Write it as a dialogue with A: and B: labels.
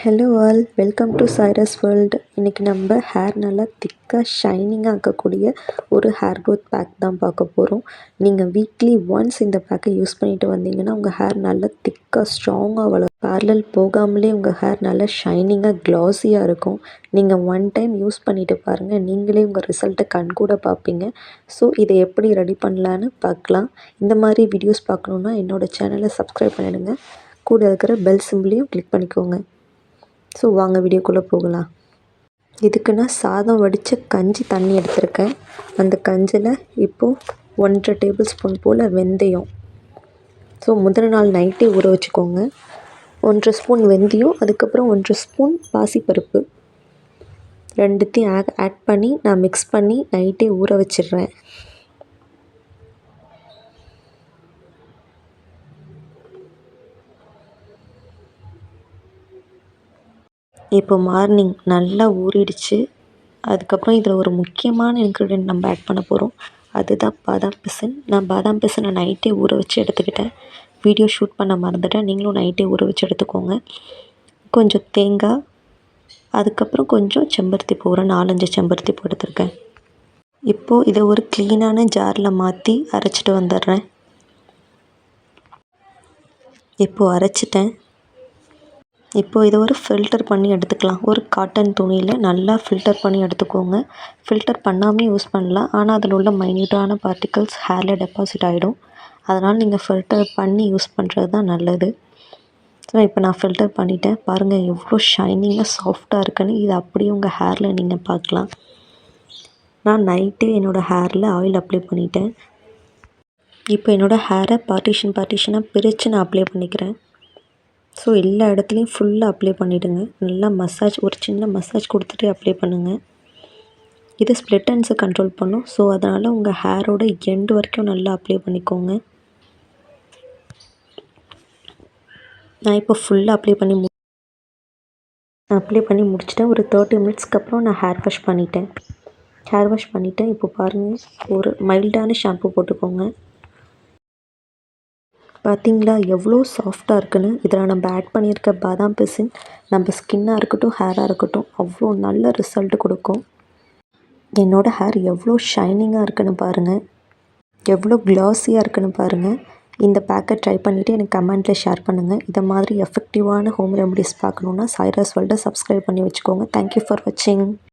A: Hello all, welcome to Cyrus world. இன்றைக்கி நம்ம hair நல்லா திக்காக ஷைனிங்காக ஆக்கக்கூடிய ஒரு ஹேர் க்ரோத் பேக் தான் பார்க்க போகிறோம். நீங்கள் வீக்லி ஒன்ஸ் இந்த பேக்கை யூஸ் பண்ணிட்டு வந்தீங்கன்னா உங்கள் ஹேர் நல்லா திக்காக ஸ்ட்ராங்காக வளரும். பார்லர் போகாமலே உங்கள் ஹேர் நல்லா ஷைனிங்காக க்ளாஸியாக இருக்கும். நீங்கள் ஒன் டைம் யூஸ் பண்ணிவிட்டு பாருங்கள், நீங்களே உங்கள் ரிசல்ட்டை கண்கூட பார்ப்பீங்க. ஸோ இதை எப்படி ரெடி பண்ணலான்னு பார்க்கலாம். இந்த மாதிரி வீடியோஸ் பார்க்கணுன்னா என்னோடய சேனலை சப்ஸ்கிரைப் பண்ணிடுங்க. கூட இருக்கிற பெல் சிம்பிளையும் கிளிக் பண்ணிக்கோங்க. ஸோ வாங்க வீடியோக்குள்ளே போகலாம். இதுக்கு நான் சாதம் வடித்த கஞ்சி தண்ணி எடுத்திருக்கேன். அந்த கஞ்சியில் இப்போது 1.5 டேபிள் ஸ்பூன் போல் வெந்தயம். ஸோ முதல் நாள் நைட்டே ஊற வச்சுக்கோங்க. 1.5 ஸ்பூன் வெந்தயம், அதுக்கப்புறம் 1.5 ஸ்பூன் பாசிப்பருப்பு, ரெண்டுத்தையும் ஆட் பண்ணி நான் மிக்ஸ் பண்ணி நைட்டே ஊற வச்சிடுறேன். இப்போ மார்னிங் நல்லா ஊறிடுச்சு. அதுக்கப்புறம் இதில் ஒரு முக்கியமான இன்க்ரீடியன்ட் நம்ம ஆட் பண்ண போகிறோம். அதுதான் பாதாம் பிசின். நான் பாதாம் பிசினை நைட்டே ஊற வச்சு எடுத்துக்கிட்டேன். வீடியோ ஷூட் பண்ண மறந்துட்டேன். நீங்களும் நைட்டே ஊற வச்சு எடுத்துக்கோங்க. கொஞ்சம் தேங்காய், அதுக்கப்புறம் கொஞ்சம் செம்பருத்தி பூ, ஒரு 4-5 செம்பருத்தி பூ எடுத்துருக்கேன். இப்போது இதை ஒரு க்ளீனான ஜாரில் மாற்றி அரைச்சிட்டு வந்துடுறேன். இப்போது அரைச்சிட்டேன். இப்போது இதை ஒரு ஃபில்டர் பண்ணி எடுத்துக்கலாம். ஒரு காட்டன் துணியில் நல்லா ஃபில்டர் பண்ணி எடுத்துக்கோங்க. ஃபில்டர் பண்ணாமல் யூஸ் பண்ணலாம், ஆனால் அதில் உள்ள மைன்யூட்டான பார்ட்டிகல்ஸ் ஹேரில் டெபாசிட் ஆகிடும். அதனால் நீங்கள் ஃபில்டர் பண்ணி யூஸ் பண்ணுறது தான் நல்லது. ஸோ இப்போ நான் ஃபில்டர் பண்ணிவிட்டேன். பாருங்கள் எவ்வளோ ஷைனிங்காக சாஃப்டாக இருக்குன்னு. இது அப்படியே உங்கள் ஹேரில் நீங்கள் பார்க்கலாம். நான் நைட்டே என்னோடய ஹேரில் ஆயில் அப்ளை பண்ணிட்டேன். இப்போ என்னோடய ஹேரை பார்ட்டிஷனாக பிரித்து நான் அப்ளை பண்ணிக்கிறேன். ஸோ எல்லா இடத்துலையும் ஃபுல்லாக அப்ளை பண்ணிவிடுங்க. நல்லா ஒரு சின்ன மசாஜ் கொடுத்துட்டு அப்ளை பண்ணுங்கள். இது ஸ்ப்ளிட் எண்ட்ஸை கண்ட்ரோல் பண்ணும். ஸோ அதனால் உங்கள் ஹேரோட எண்டு வரைக்கும் நல்லா அப்ளை பண்ணிக்கோங்க. நான் இப்போ ஃபுல்லாக அப்ளை பண்ணி முடிச்சிட்டேன். ஒரு 30 மினிட்ஸ்க்கு அப்புறம் நான் ஹேர் வாஷ் பண்ணிட்டேன். இப்போ பாருங்கள், ஒரு மைல்டான ஷாம்பு போட்டுக்கோங்க. பார்த்திங்களா எவ்வளோ சாஃப்டாக இருக்குன்னு. இதில் நம்ம ஆட் பண்ணியிருக்க பாதாம் பிசின் நம்ம ஸ்கின்னாக இருக்கட்டும், ஹேராக இருக்கட்டும், அவ்வளோ நல்ல ரிசல்ட் கொடுக்கும். என்னோடய ஹேர் எவ்வளோ ஷைனிங்காக இருக்குன்னு பாருங்கள், எவ்வளோ க்ளாஸியாக இருக்குன்னு பாருங்கள். இந்த பேக்கை ட்ரை பண்ணிவிட்டு எனக்கு கமெண்ட்டில் ஷேர் பண்ணுங்கள். இதை மாதிரி எஃபெக்டிவான ஹோம் ரெமடிஸ் பார்க்கணுன்னா சைரஸ் வேர்ல்டை சப்ஸ்கிரைப் பண்ணி வச்சுக்கோங்க. தேங்க்யூ ஃபார் வாட்சிங்.